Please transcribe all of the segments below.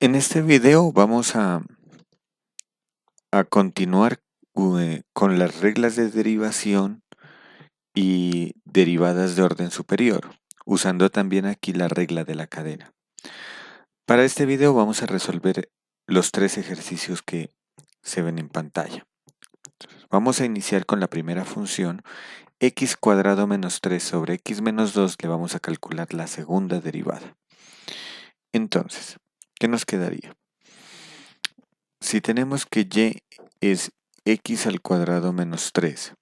En este video vamos a continuar con las reglas de derivación y derivadas de orden superior, usando también aquí la regla de la cadena. Para este video vamos a resolver los tres ejercicios que se ven en pantalla. Vamos a iniciar con la primera función, x cuadrado menos 3 sobre x menos 2, le vamos a calcular la segunda derivada. Entonces, ¿qué nos quedaría? Si tenemos que y es x al cuadrado menos 3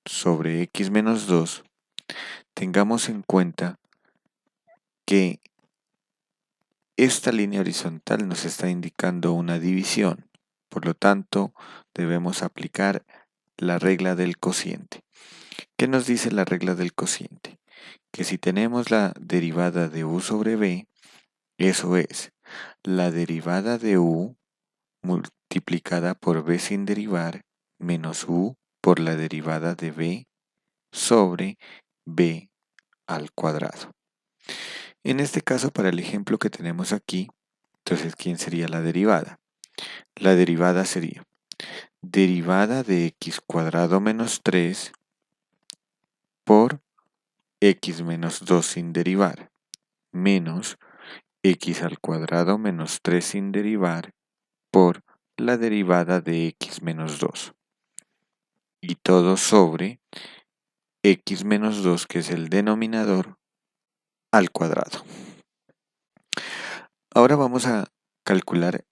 sobre x menos 2, tengamos en cuenta que esta línea horizontal nos está indicando una división. Por lo tanto, debemos aplicar la regla del cociente. ¿Qué nos dice la regla del cociente? Que si tenemos la derivada de u sobre b, eso es la derivada de u multiplicada por b sin derivar menos u por la derivada de b sobre b al cuadrado. En este caso, para el ejemplo que tenemos aquí, entonces, ¿quién sería la derivada? La derivada sería derivada de x cuadrado menos 3 por x menos 2 sin derivar, menos x al cuadrado menos 3 sin derivar por la derivada de x menos 2. Y todo sobre x menos 2, que es el denominador, al cuadrado. Ahora vamos a calcular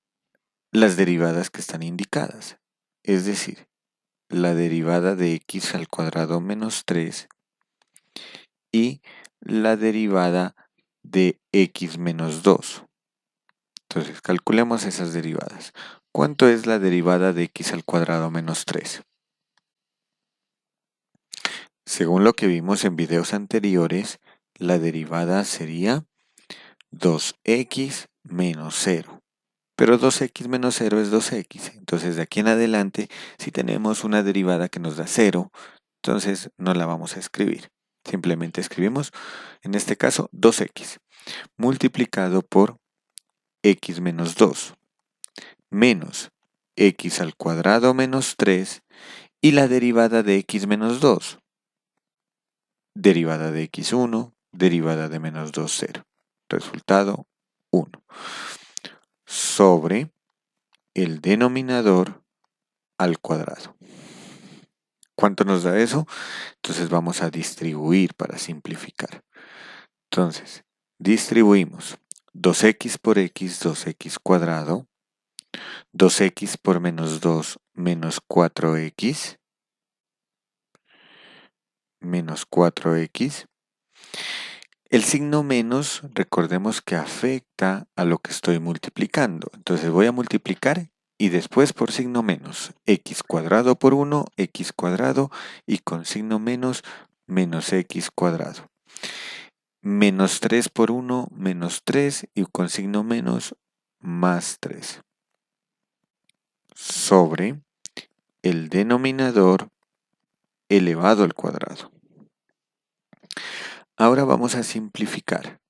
las derivadas que están indicadas, es decir, la derivada de x al cuadrado menos 3 y la derivada de x menos 2. Entonces, calculemos esas derivadas. ¿Cuánto es la derivada de x al cuadrado menos 3? Según lo que vimos en videos anteriores, la derivada sería 2x menos 0. Pero 2x menos 0 es 2x. Entonces, de aquí en adelante, si tenemos una derivada que nos da 0, entonces no la vamos a escribir. Simplemente escribimos, en este caso, 2x multiplicado por x menos 2 menos x al cuadrado menos 3 y la derivada de x menos 2. Derivada de x1, derivada de menos 2, 0. Resultado 1. Sobre el denominador al cuadrado. ¿Cuánto nos da eso? Entonces vamos a distribuir para simplificar. Entonces, distribuimos 2x por x, 2x cuadrado, 2x por menos 2, menos 4x, menos 4x. El signo menos, recordemos que afecta a lo que estoy multiplicando. Entonces voy a multiplicar y después por signo menos, x cuadrado por 1, x cuadrado, y con signo menos, menos x cuadrado. Menos 3 por 1, menos 3, y con signo menos, más 3. Sobre el denominador elevado al cuadrado. Ahora vamos a simplificar.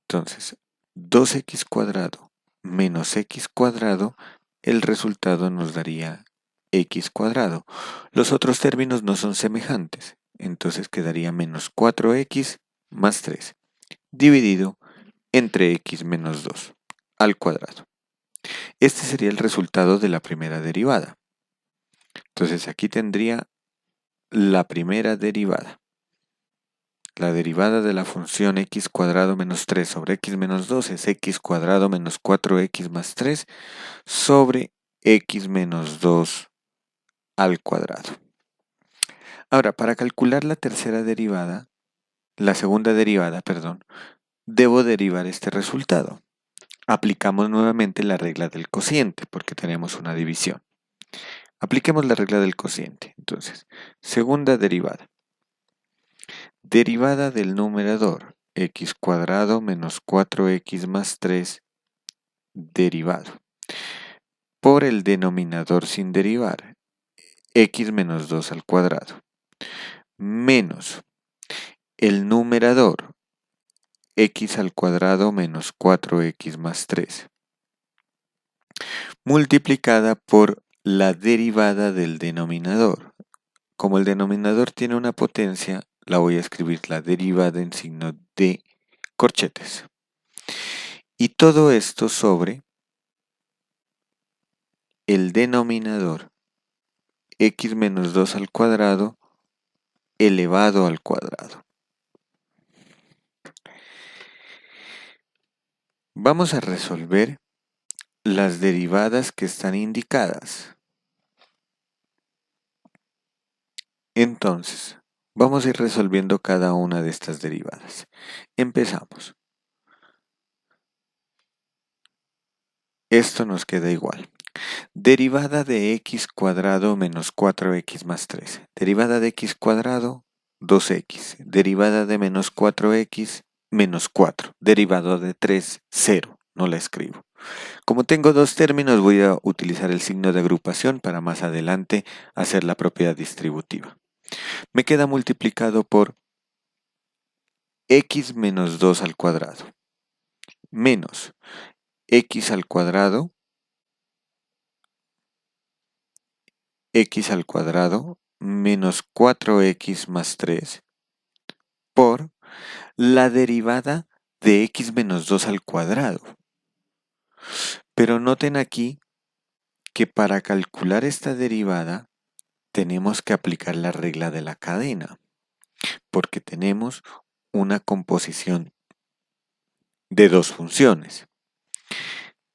Entonces, 2x cuadrado menos x cuadrado, el resultado nos daría x cuadrado. Los otros términos no son semejantes, entonces quedaría menos 4x más 3, dividido entre x menos 2 al cuadrado. Este sería el resultado de la primera derivada. Entonces aquí tendría la primera derivada. La derivada de la función x cuadrado menos 3 sobre x menos 2 es x cuadrado menos 4x más 3 sobre x menos 2 al cuadrado. Ahora, para calcular la segunda derivada, debo derivar este resultado. Aplicamos nuevamente la regla del cociente porque tenemos una división. Apliquemos la regla del cociente. Entonces, segunda derivada. Derivada del numerador, x cuadrado menos 4x más 3 derivado por el denominador sin derivar, x menos 2 al cuadrado, menos el numerador, x al cuadrado menos 4x más 3 multiplicada por la derivada del denominador. Como el denominador tiene una potencia, la voy a escribir la derivada en signo de corchetes. Y todo esto sobre el denominador x menos 2 al cuadrado elevado al cuadrado. Vamos a resolver las derivadas que están indicadas. Entonces, vamos a ir resolviendo cada una de estas derivadas. Empezamos. Esto nos queda igual. Derivada de x cuadrado menos 4x más 3. Derivada de x cuadrado, 2x. Derivada de menos 4x, menos 4. Derivada de 3, 0. No la escribo. Como tengo dos términos, voy a utilizar el signo de agrupación para más adelante hacer la propiedad distributiva. Me queda multiplicado por x menos 2 al cuadrado menos x al cuadrado menos 4x más 3 por la derivada de x menos 2 al cuadrado. Pero noten aquí que para calcular esta derivada tenemos que aplicar la regla de la cadena, porque tenemos una composición de dos funciones.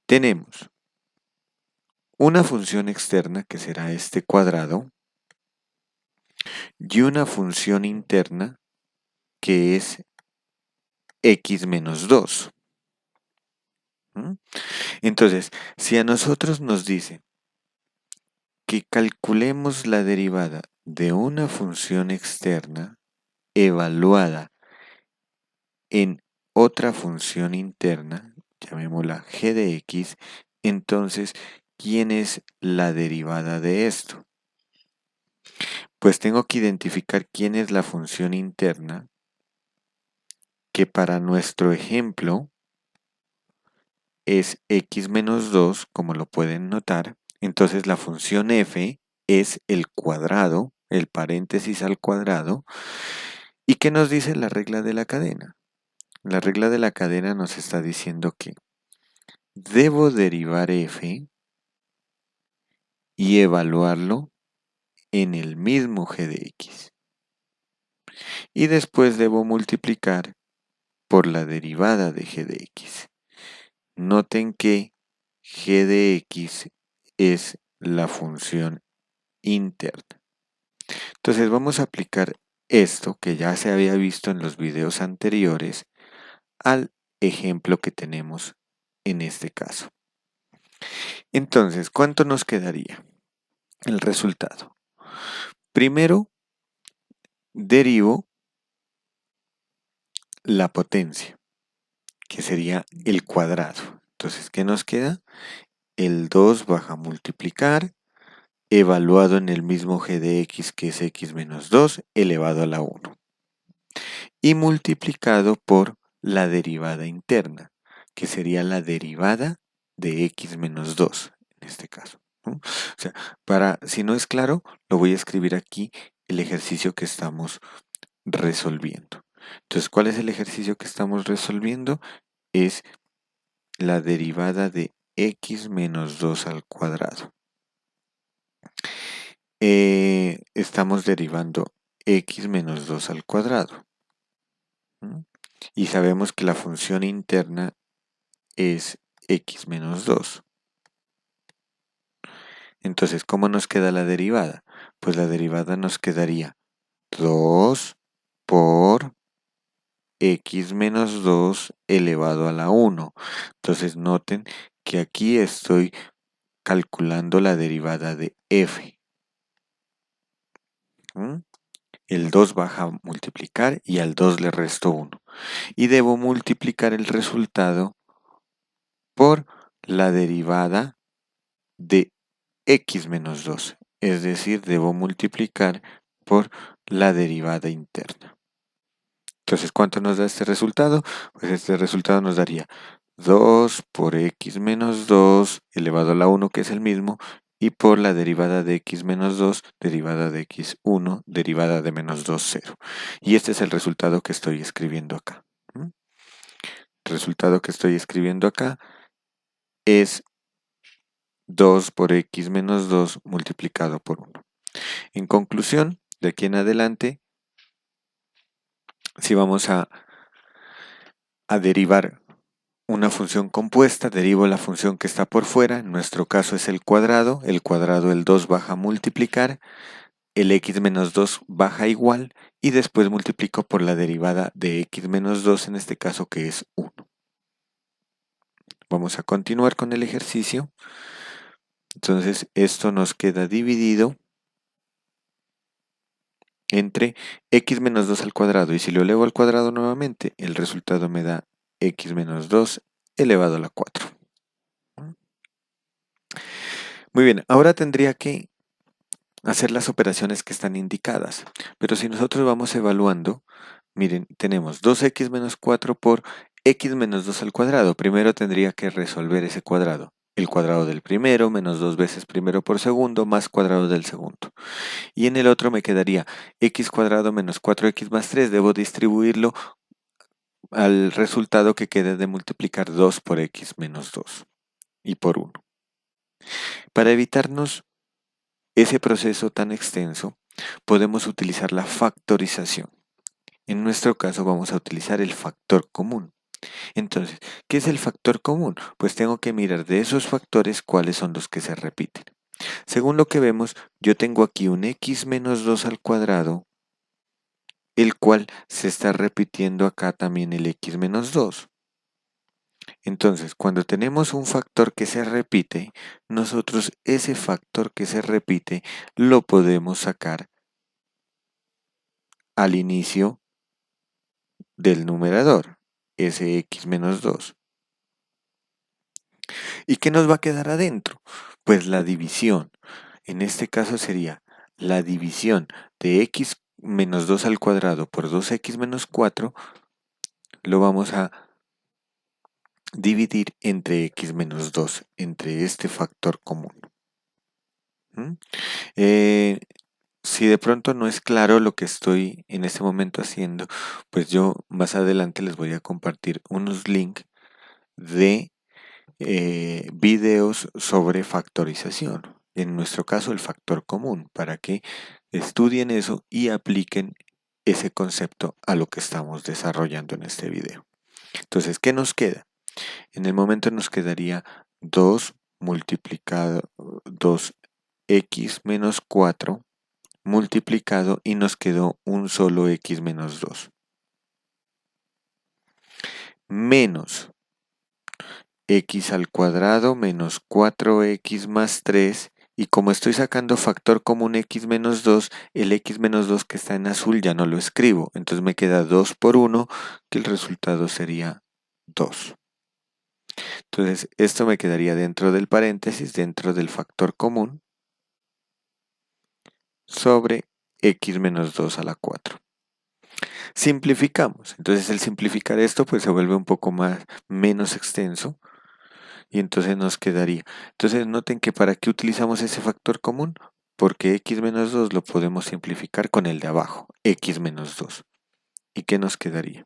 Tenemos una función externa que será este cuadrado y una función interna que es x menos 2. Entonces, si a nosotros nos dice que calculemos la derivada de una función externa evaluada en otra función interna, llamémosla g de x, entonces, ¿quién es la derivada de esto? Pues tengo que identificar quién es la función interna que para nuestro ejemplo es x menos 2, como lo pueden notar. Entonces la función f es el cuadrado, el paréntesis al cuadrado. ¿Y qué nos dice la regla de la cadena? La regla de la cadena nos está diciendo que debo derivar f y evaluarlo en el mismo g de x. Y después debo multiplicar por la derivada de g de x. Noten que g de x es la función interna. Entonces vamos a aplicar esto que ya se había visto en los videos anteriores al ejemplo que tenemos en este caso. Entonces, ¿cuánto nos quedaría? El resultado. Primero, derivo la potencia, que sería el cuadrado. Entonces, ¿qué nos queda? El 2 baja a multiplicar, evaluado en el mismo g de x, que es x menos 2, elevado a la 1. Y multiplicado por la derivada interna, que sería la derivada de x menos 2, en este caso, ¿no? O sea, si no es claro, lo voy a escribir aquí, el ejercicio que estamos resolviendo. Entonces, ¿cuál es el ejercicio que estamos resolviendo? Es la derivada de x menos 2 al cuadrado. Estamos derivando x menos 2 al cuadrado. Y sabemos que la función interna es x menos 2. Entonces, ¿cómo nos queda la derivada? Pues la derivada nos quedaría 2 por x menos 2 elevado a la 1. Entonces, noten que aquí estoy calculando la derivada de f. El 2 baja a multiplicar y al 2 le resto 1. Y debo multiplicar el resultado por la derivada de x menos 2. Es decir, debo multiplicar por la derivada interna. Entonces, ¿cuánto nos da este resultado? Pues este resultado nos daría 2 por x menos 2 elevado a la 1, que es el mismo, y por la derivada de x menos 2, derivada de x1, derivada de menos 2, 0. Y este es el resultado que estoy escribiendo acá. El resultado que estoy escribiendo acá es 2 por x menos 2 multiplicado por 1. En conclusión, de aquí en adelante, si vamos a derivar una función compuesta, derivo la función que está por fuera, en nuestro caso es el cuadrado el 2 baja a multiplicar, el x menos 2 baja igual y después multiplico por la derivada de x menos 2, en este caso que es 1. Vamos a continuar con el ejercicio. Entonces esto nos queda dividido entre x menos 2 al cuadrado, y si lo elevo al cuadrado nuevamente, el resultado me da x menos 2 elevado a la 4. Muy bien, ahora tendría que hacer las operaciones que están indicadas, pero si nosotros vamos evaluando, miren, tenemos 2x menos 4 por x menos 2 al cuadrado. Primero tendría que resolver ese cuadrado. El cuadrado del primero menos 2 veces primero por segundo más cuadrado del segundo. Y en el otro me quedaría x cuadrado menos 4x más 3. Debo distribuirlo al resultado que queda de multiplicar 2 por x menos 2 y por 1. Para evitarnos ese proceso tan extenso, podemos utilizar la factorización. En nuestro caso vamos a utilizar el factor común. Entonces, ¿qué es el factor común? Pues tengo que mirar de esos factores cuáles son los que se repiten. Según lo que vemos, yo tengo aquí un x menos 2 al cuadrado, el cual se está repitiendo acá también el x menos 2. Entonces, cuando tenemos un factor que se repite, nosotros ese factor que se repite lo podemos sacar al inicio del numerador, ese x menos 2. ¿Y qué nos va a quedar adentro? Pues la división. En este caso sería la división de x menos 2 al cuadrado por 2x menos 4, lo vamos a dividir entre x menos 2, entre este factor común. ¿Mm? Si de pronto no es claro lo que estoy en este momento haciendo, pues yo más adelante les voy a compartir unos links de videos sobre factorización. En nuestro caso, el factor común, para que estudien eso y apliquen ese concepto a lo que estamos desarrollando en este video. Entonces, ¿qué nos queda? En el momento nos quedaría 2 multiplicado 2x menos 4 multiplicado y nos quedó un solo x menos 2. Menos x al cuadrado menos 4x más 3, y como estoy sacando factor común x menos 2, el x menos 2 que está en azul ya no lo escribo, entonces me queda 2 por 1, que el resultado sería 2. Entonces esto me quedaría dentro del paréntesis, dentro del factor común, sobre x menos 2 a la 4. Simplificamos, entonces el simplificar esto pues se vuelve un poco menos extenso, y entonces nos quedaría. Entonces noten que para qué utilizamos ese factor común, porque x menos 2 lo podemos simplificar con el de abajo, x menos 2. ¿Y qué nos quedaría?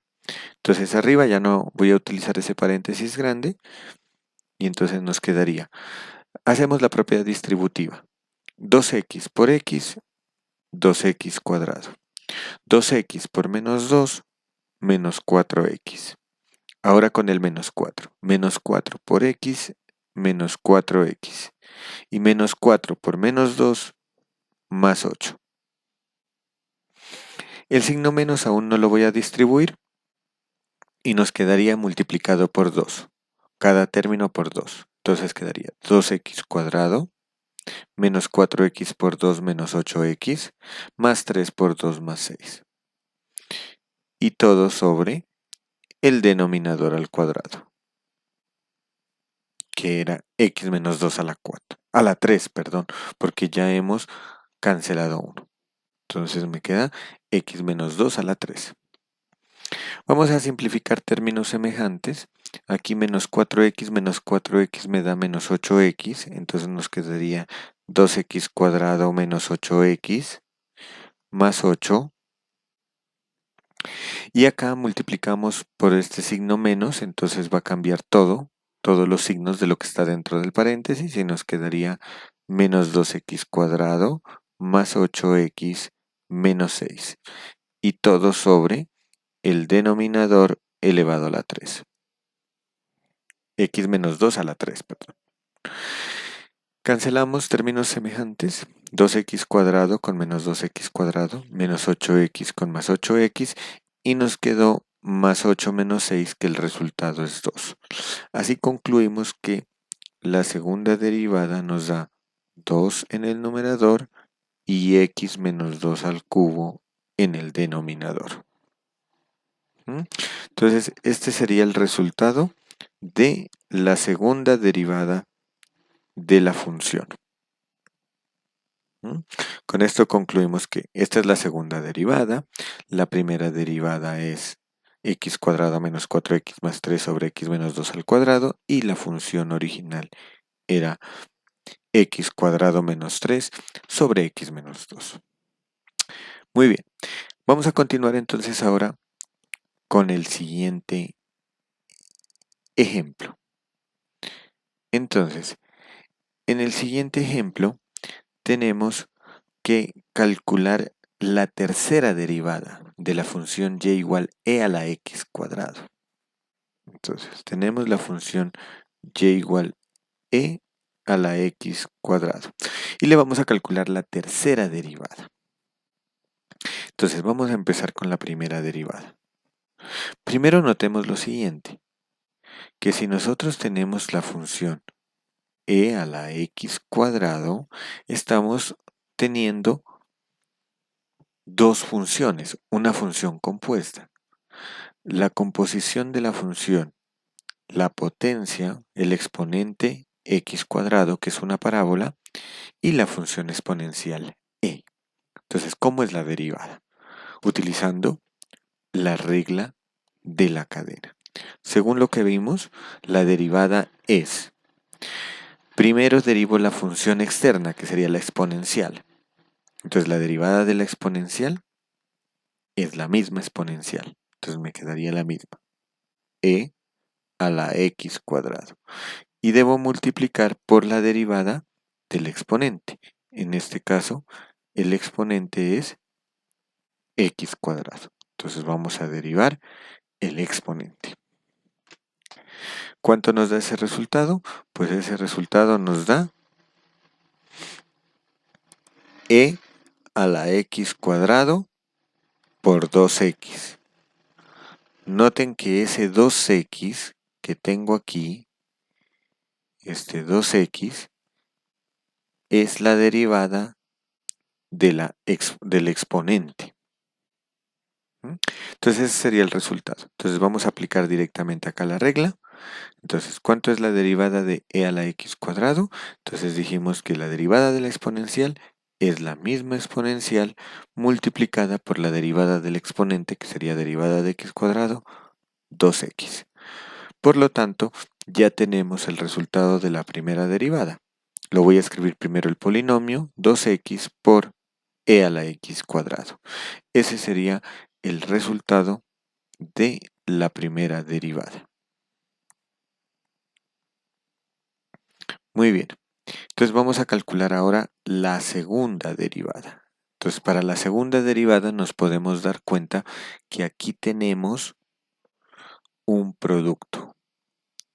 Entonces arriba ya no voy a utilizar ese paréntesis grande, y entonces nos quedaría. Hacemos la propiedad distributiva. 2x por x, 2x cuadrado. 2x por menos 2, menos 4x. Ahora con el menos 4. Menos 4 por x, menos 4x. Y menos 4 por menos 2, más 8. El signo menos aún no lo voy a distribuir y nos quedaría multiplicado por 2. Cada término por 2. Entonces quedaría 2x cuadrado, menos 4x por 2 menos 8x, más 3 por 2 más 6. Y todo sobre el denominador al cuadrado, que era x menos 2 a la 4. A la 3, perdón, porque ya hemos cancelado 1. Entonces me queda x menos 2 a la 3. Vamos a simplificar términos semejantes. Aquí menos 4x me da menos 8x, entonces nos quedaría 2x cuadrado menos 8x más 8. Y acá multiplicamos por este signo menos, entonces va a cambiar todos los signos de lo que está dentro del paréntesis y nos quedaría menos 2x cuadrado más 8x menos 6. Y todo sobre el denominador elevado a la 3. X menos 2 a la 3, perdón. Cancelamos términos semejantes. 2x cuadrado con menos 2x cuadrado, menos 8x con más 8x, y nos quedó más 8 menos 6, que el resultado es 2. Así concluimos que la segunda derivada nos da 2 en el numerador y x menos 2 al cubo en el denominador. Entonces, este sería el resultado de la segunda derivada de la función. Con esto concluimos que esta es la segunda derivada. La primera derivada es x cuadrado menos 4x más 3 sobre x menos 2 al cuadrado, y la función original era x cuadrado menos 3 sobre x menos 2. Muy bien, vamos a continuar entonces ahora con el siguiente ejemplo. Entonces, en el siguiente ejemplo tenemos que calcular la tercera derivada de la función y igual e a la x cuadrado. Entonces, tenemos la función y igual e a la x cuadrado. Y le vamos a calcular la tercera derivada. Entonces, vamos a empezar con la primera derivada. Primero notemos lo siguiente, que si nosotros tenemos la función e a la x cuadrado, estamos teniendo dos funciones, una función compuesta. La composición de la función, la potencia, el exponente x cuadrado, que es una parábola, y la función exponencial e. Entonces, ¿cómo es la derivada? Utilizando la regla de la cadena. Según lo que vimos, la derivada es, primero derivo la función externa, que sería la exponencial. Entonces, la derivada de la exponencial es la misma exponencial. Entonces, me quedaría la misma. E a la x cuadrado. Y debo multiplicar por la derivada del exponente. En este caso, el exponente es x cuadrado. Entonces vamos a derivar el exponente. ¿Cuánto nos da ese resultado? Pues ese resultado nos da e a la x cuadrado por 2x. Noten que ese 2x que tengo aquí, este 2x, es la derivada del exponente. Entonces ese sería el resultado. Entonces vamos a aplicar directamente acá la regla. Entonces, ¿cuánto es la derivada de e a la x cuadrado? Entonces dijimos que la derivada de la exponencial es la misma exponencial multiplicada por la derivada del exponente, que sería derivada de x cuadrado, 2x. Por lo tanto, ya tenemos el resultado de la primera derivada. Lo voy a escribir primero el polinomio, 2x por e a la x cuadrado. Ese sería el resultado de la primera derivada. Muy bien. Entonces vamos a calcular ahora la segunda derivada. Entonces para la segunda derivada nos podemos dar cuenta que aquí tenemos un producto.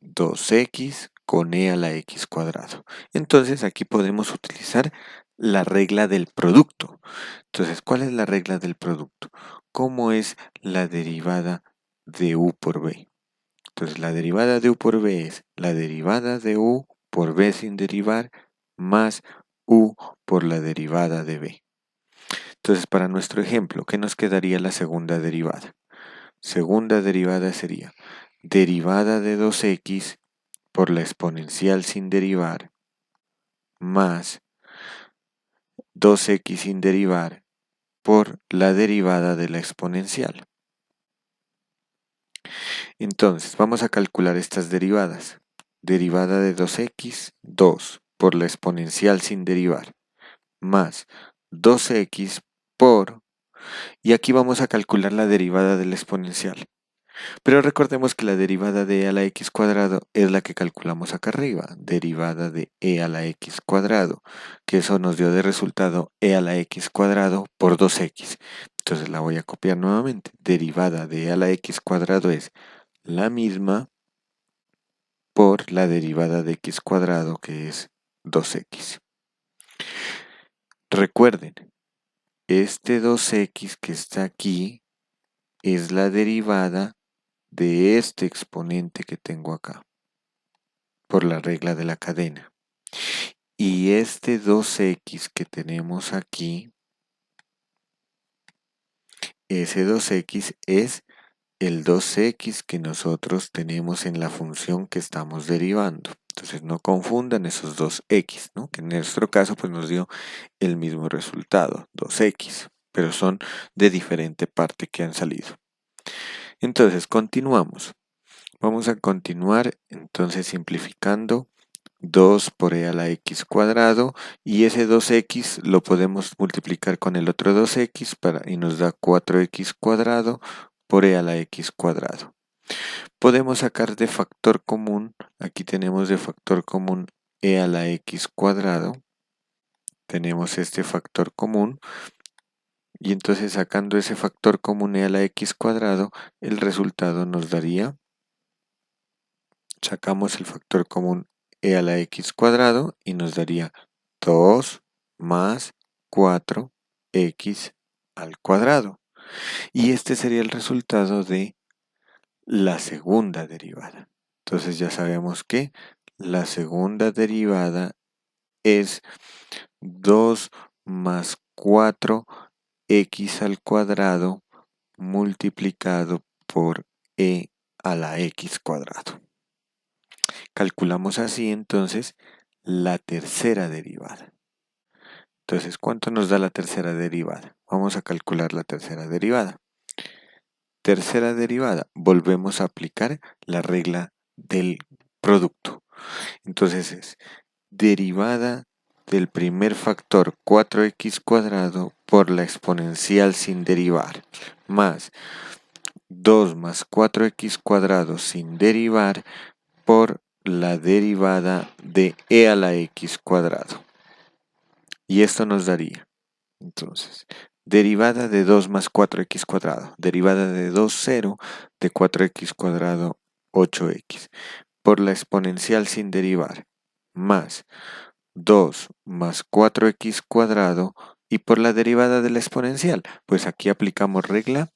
2x con e a la x cuadrado. Entonces aquí podemos utilizar la regla del producto. Entonces, ¿cuál es la regla del producto? ¿Cómo es la derivada de u por b? Entonces, la derivada de u por b es la derivada de u por b sin derivar más u por la derivada de b. Entonces, para nuestro ejemplo, ¿qué nos quedaría la segunda derivada? Segunda derivada sería derivada de 2x por la exponencial sin derivar más 2x sin derivar por la derivada de la exponencial. Entonces, vamos a calcular estas derivadas. Derivada de 2x, 2 por la exponencial sin derivar, más 2x por... Y aquí vamos a calcular la derivada de la exponencial. Pero recordemos que la derivada de e a la x cuadrado es la que calculamos acá arriba, derivada de e a la x cuadrado, que eso nos dio de resultado e a la x cuadrado por 2x. Entonces la voy a copiar nuevamente. Derivada de e a la x cuadrado es la misma por la derivada de x cuadrado, que es 2x. Recuerden, este 2x que está aquí es la derivada de este exponente que tengo acá, por la regla de la cadena. Y este 2x que tenemos aquí, ese 2x es el 2x que nosotros tenemos en la función que estamos derivando. Entonces no confundan esos 2x, ¿no? Que en nuestro caso pues nos dio el mismo resultado, 2x, pero son de diferente parte que han salido. Entonces continuamos. Vamos a continuar entonces simplificando 2 por e a la x cuadrado, y ese 2x lo podemos multiplicar con el otro 2x y nos da 4x cuadrado por e a la x cuadrado. Podemos sacar de factor común, aquí tenemos de factor común e a la x cuadrado, tenemos este factor común, y entonces sacando ese factor común e a la x cuadrado, el resultado nos daría, sacamos el factor común e a la x cuadrado y nos daría 2 más 4x al cuadrado. Y este sería el resultado de la segunda derivada. Entonces ya sabemos que la segunda derivada es 2 más 4x al cuadrado multiplicado por e a la x cuadrado. Calculamos así entonces la tercera derivada. Entonces, ¿cuánto nos da la tercera derivada? Vamos a calcular la tercera derivada. Tercera derivada, volvemos a aplicar la regla del producto. Entonces es derivada del primer factor 4x cuadrado por la exponencial sin derivar, más 2 más 4x cuadrado sin derivar por la derivada de e a la x cuadrado. Y esto nos daría, entonces, derivada de 2 más 4x cuadrado, derivada de 2, 0, de 4x cuadrado, 8x, por la exponencial sin derivar, más 2 más 4x cuadrado, y por la derivada de la exponencial, pues aquí aplicamos regla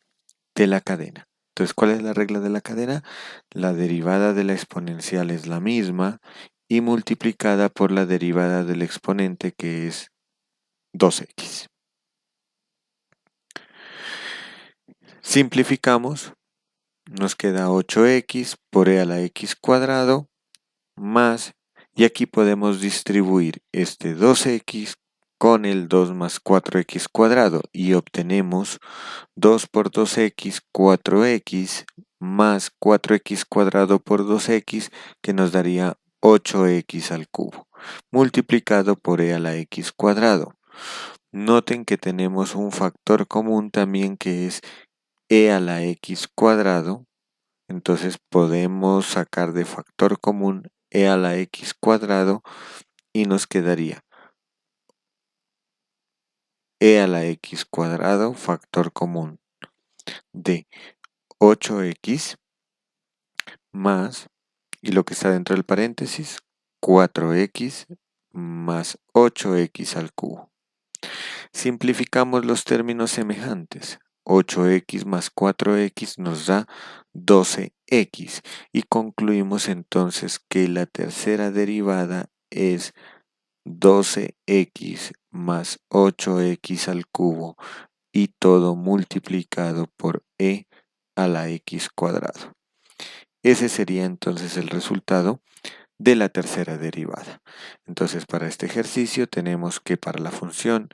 de la cadena. Entonces, ¿cuál es la regla de la cadena? La derivada de la exponencial es la misma y multiplicada por la derivada del exponente, que es 2x. Simplificamos, nos queda 8x por e a la x cuadrado más, y aquí podemos distribuir este 2x con el 2 más 4x cuadrado y obtenemos 2 por 2x, 4x, más 4x cuadrado por 2x, que nos daría 8x al cubo, multiplicado por e a la x cuadrado. Noten que tenemos un factor común también, que es e a la x cuadrado, entonces podemos sacar de factor común e a la x cuadrado y nos quedaría e a la x cuadrado, factor común de 8x más, y lo que está dentro del paréntesis, 4x más 8x al cubo. Simplificamos los términos semejantes. 8x más 4x nos da 12x, y concluimos entonces que la tercera derivada es 12x más 8x al cubo, y todo multiplicado por e a la x cuadrado. Ese sería entonces el resultado de la tercera derivada. Entonces, para este ejercicio tenemos que para la función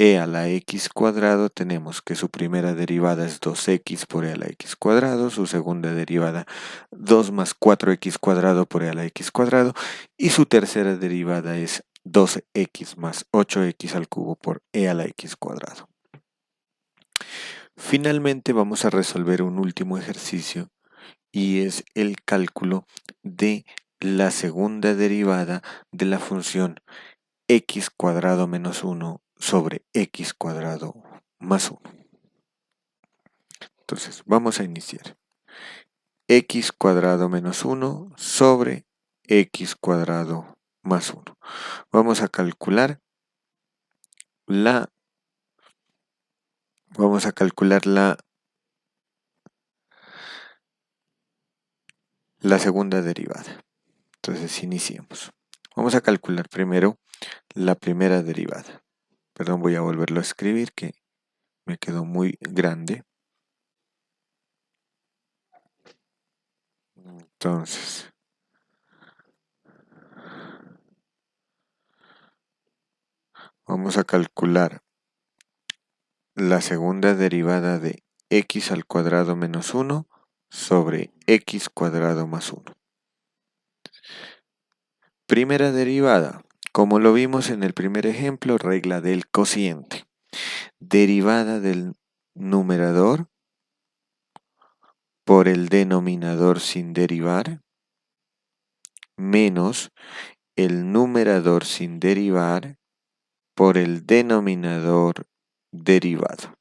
e a la x cuadrado, tenemos que su primera derivada es 2x por e a la x cuadrado, su segunda derivada 2 más 4x cuadrado por e a la x cuadrado, y su tercera derivada es 12x más 8x al cubo por e a la x cuadrado. Finalmente vamos a resolver un último ejercicio y es el cálculo de la segunda derivada de la función x cuadrado menos 1 sobre x cuadrado más 1. Entonces, vamos a iniciar. X cuadrado menos 1 sobre x cuadrado más 1. Vamos a calcular la segunda derivada. Entonces, iniciemos. Vamos a calcular primero la primera derivada. Perdón, voy a volverlo a escribir que me quedó muy grande. Entonces, vamos a calcular la segunda derivada de x al cuadrado menos 1 sobre x cuadrado más 1. Primera derivada, como lo vimos en el primer ejemplo, regla del cociente. Derivada del numerador por el denominador sin derivar menos el numerador sin derivar por el denominador derivado.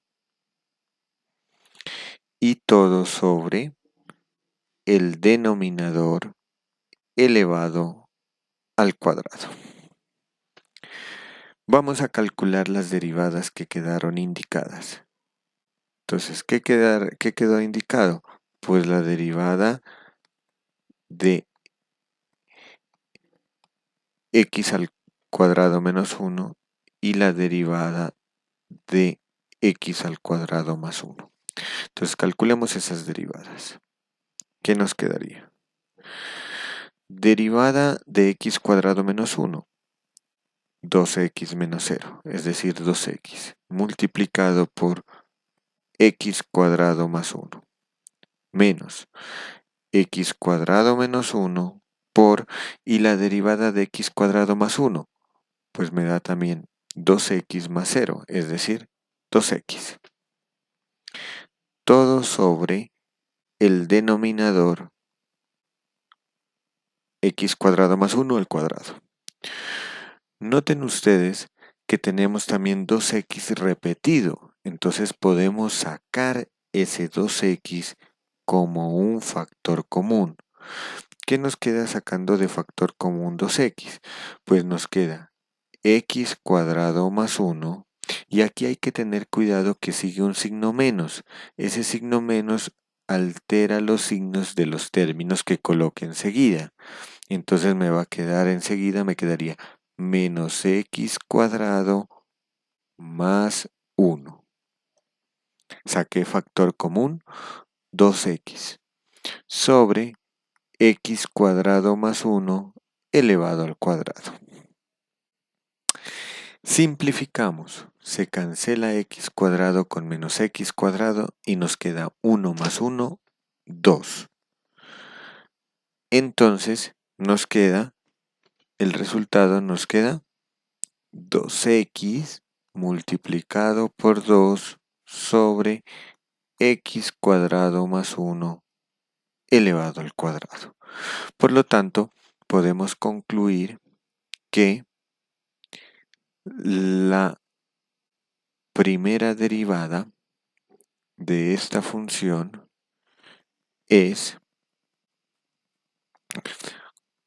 Y todo sobre el denominador elevado al cuadrado. Vamos a calcular las derivadas que quedaron indicadas. Entonces, ¿qué quedó indicado? Pues la derivada de x al cuadrado menos 1 y la derivada de x al cuadrado más 1. Entonces, calculemos esas derivadas. ¿Qué nos quedaría? Derivada de x cuadrado menos 1. 2x menos 0, es decir, 2x, multiplicado por x cuadrado más 1, menos x cuadrado menos 1 por, y la derivada de x cuadrado más 1, pues me da también 2x más 0, es decir, 2x. Todo sobre el denominador x cuadrado más 1 al cuadrado. Noten ustedes que tenemos también 2x repetido, entonces podemos sacar ese 2x como un factor común. ¿Qué nos queda sacando de factor común 2x? Pues nos queda x cuadrado más 1, y aquí hay que tener cuidado que sigue un signo menos. Ese signo menos altera los signos de los términos que coloque enseguida. Entonces me va a quedar enseguida, me quedaría menos x cuadrado más 1. Saqué factor común 2x sobre x cuadrado más 1 elevado al cuadrado. Simplificamos, se cancela x cuadrado con menos x cuadrado y nos queda 1 más 1, 2. Entonces el resultado nos queda 2x multiplicado por 2 sobre x cuadrado más 1 elevado al cuadrado. Por lo tanto, podemos concluir que la primera derivada de esta función es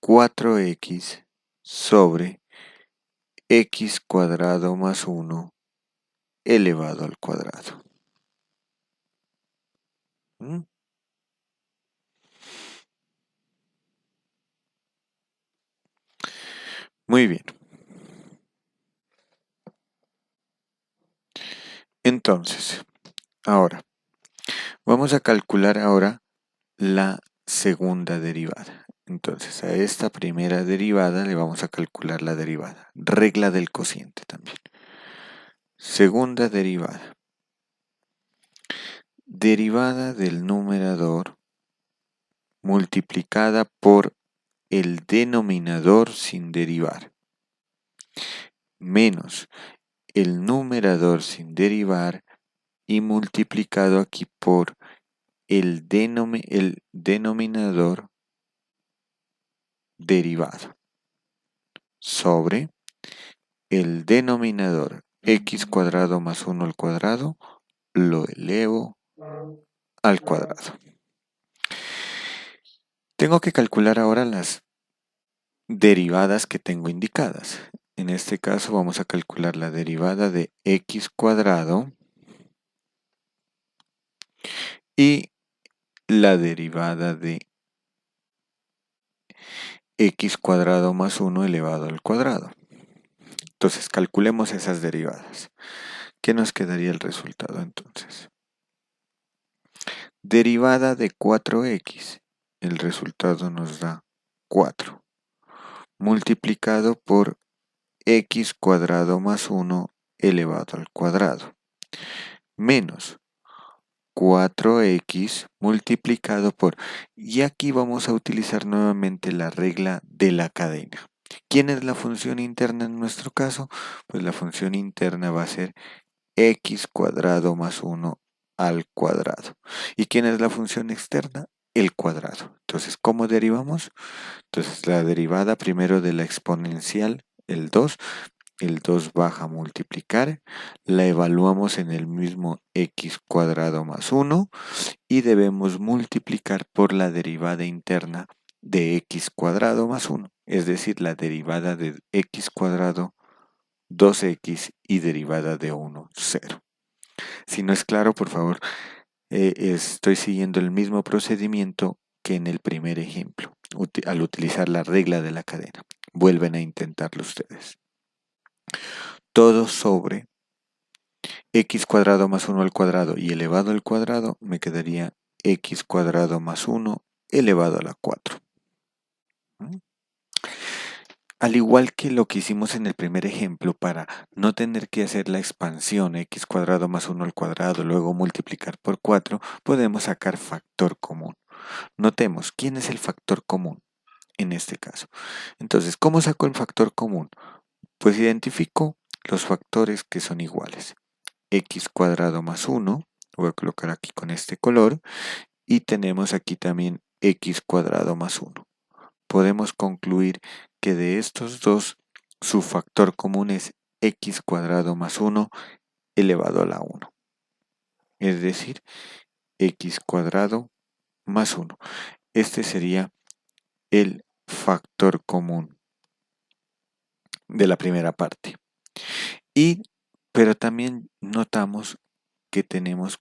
4x sobre x cuadrado más 1 elevado al cuadrado. Muy bien. Entonces, ahora, vamos a calcular ahora la segunda derivada. Entonces, a esta primera derivada le vamos a calcular la derivada. Regla del cociente también. Segunda derivada. Derivada del numerador multiplicada por el denominador sin derivar, menos el numerador sin derivar y multiplicado aquí por el denominador derivado sobre el denominador x cuadrado más 1 al cuadrado, lo elevo al cuadrado. Tengo que calcular ahora las derivadas que tengo indicadas. En este caso vamos a calcular la derivada de x cuadrado y la derivada de x cuadrado más 1 elevado al cuadrado. Entonces calculemos esas derivadas. ¿Qué nos quedaría el resultado entonces? Derivada de 4x. El resultado nos da 4. Multiplicado por x cuadrado más 1 elevado al cuadrado. Menos 4x multiplicado por... Y aquí vamos a utilizar nuevamente la regla de la cadena. ¿Quién es la función interna en nuestro caso? Pues la función interna va a ser x cuadrado más 1 al cuadrado. ¿Y quién es la función externa? El cuadrado. Entonces, ¿cómo derivamos? Entonces, la derivada primero de la exponencial, el 2 baja a multiplicar, la evaluamos en el mismo x cuadrado más 1 y debemos multiplicar por la derivada interna de x cuadrado más 1, es decir, la derivada de x cuadrado 2x y derivada de 1, 0. Si no es claro, por favor, estoy siguiendo el mismo procedimiento que en el primer ejemplo, al utilizar la regla de la cadena. Vuelven a intentarlo ustedes. Todo sobre x cuadrado más 1 al cuadrado y elevado al cuadrado me quedaría x cuadrado más 1 elevado a la 4. ¿Mm? Al igual que lo que hicimos en el primer ejemplo, para no tener que hacer la expansión x cuadrado más 1 al cuadrado, luego multiplicar por 4, podemos sacar factor común. Notemos, ¿quién es el factor común en este caso? Entonces, ¿cómo saco el factor común? Pues identifico los factores que son iguales. X cuadrado más 1, voy a colocar aquí con este color, y tenemos aquí también x cuadrado más 1. Podemos concluir que de estos dos, su factor común es x cuadrado más 1 elevado a la 1. Es decir, x cuadrado más 1. Este sería el factor común de la primera parte. Pero también notamos que tenemos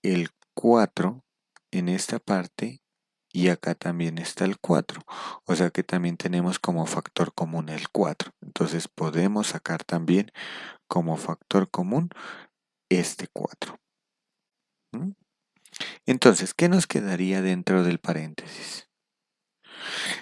el 4 en esta parte y acá también está el 4. O sea que también tenemos como factor común el 4. Entonces podemos sacar también como factor común este 4. ¿Mm? Entonces, ¿qué nos quedaría dentro del paréntesis?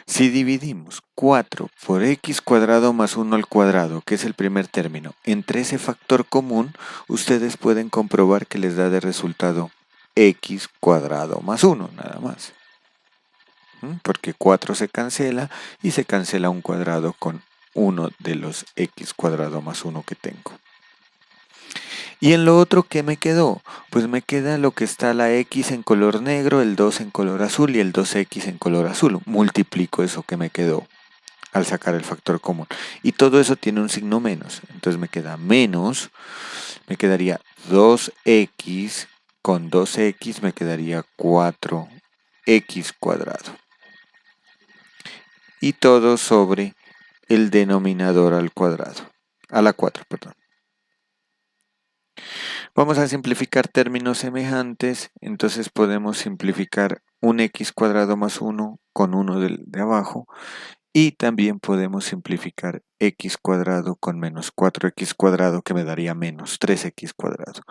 Si dividimos 4 por x cuadrado más 1 al cuadrado, que es el primer término, entre ese factor común, ustedes pueden comprobar que les da de resultado x cuadrado más 1, nada más. Porque 4 se cancela y se cancela un cuadrado con uno de los x cuadrado más 1 que tengo. Y en lo otro, ¿qué me quedó? Pues me queda lo que está la x en color negro, el 2 en color azul y el 2x en color azul. Multiplico eso que me quedó al sacar el factor común. Y todo eso tiene un signo menos. Entonces me queda menos, me quedaría 2x, con 2x me quedaría 4x cuadrado. Y todo sobre el denominador al cuadrado, a la 4, perdón. Vamos a simplificar términos semejantes, entonces podemos simplificar un x cuadrado más 1 con 1 de abajo y también podemos simplificar x cuadrado con menos 4x cuadrado que me daría menos 3x cuadrado.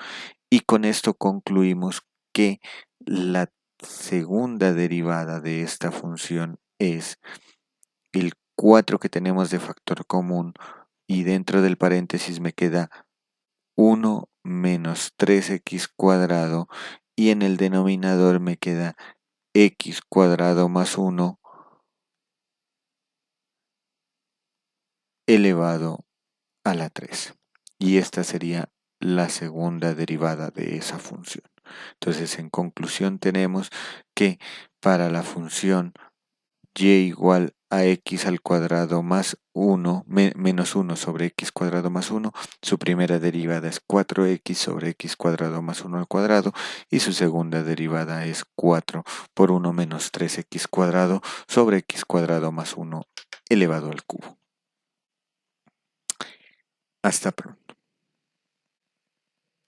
Y con esto concluimos que la segunda derivada de esta función es el 4 que tenemos de factor común y dentro del paréntesis me queda 1 menos 3x cuadrado y en el denominador me queda x cuadrado más 1 elevado a la 3. Y esta sería la segunda derivada de esa función. Entonces, en conclusión, tenemos que para la función y igual a x al cuadrado más 1, menos 1 sobre x cuadrado más 1, su primera derivada es 4x sobre x cuadrado más 1 al cuadrado y su segunda derivada es 4 por 1 menos 3x cuadrado sobre x cuadrado más 1 elevado al cubo. Hasta pronto.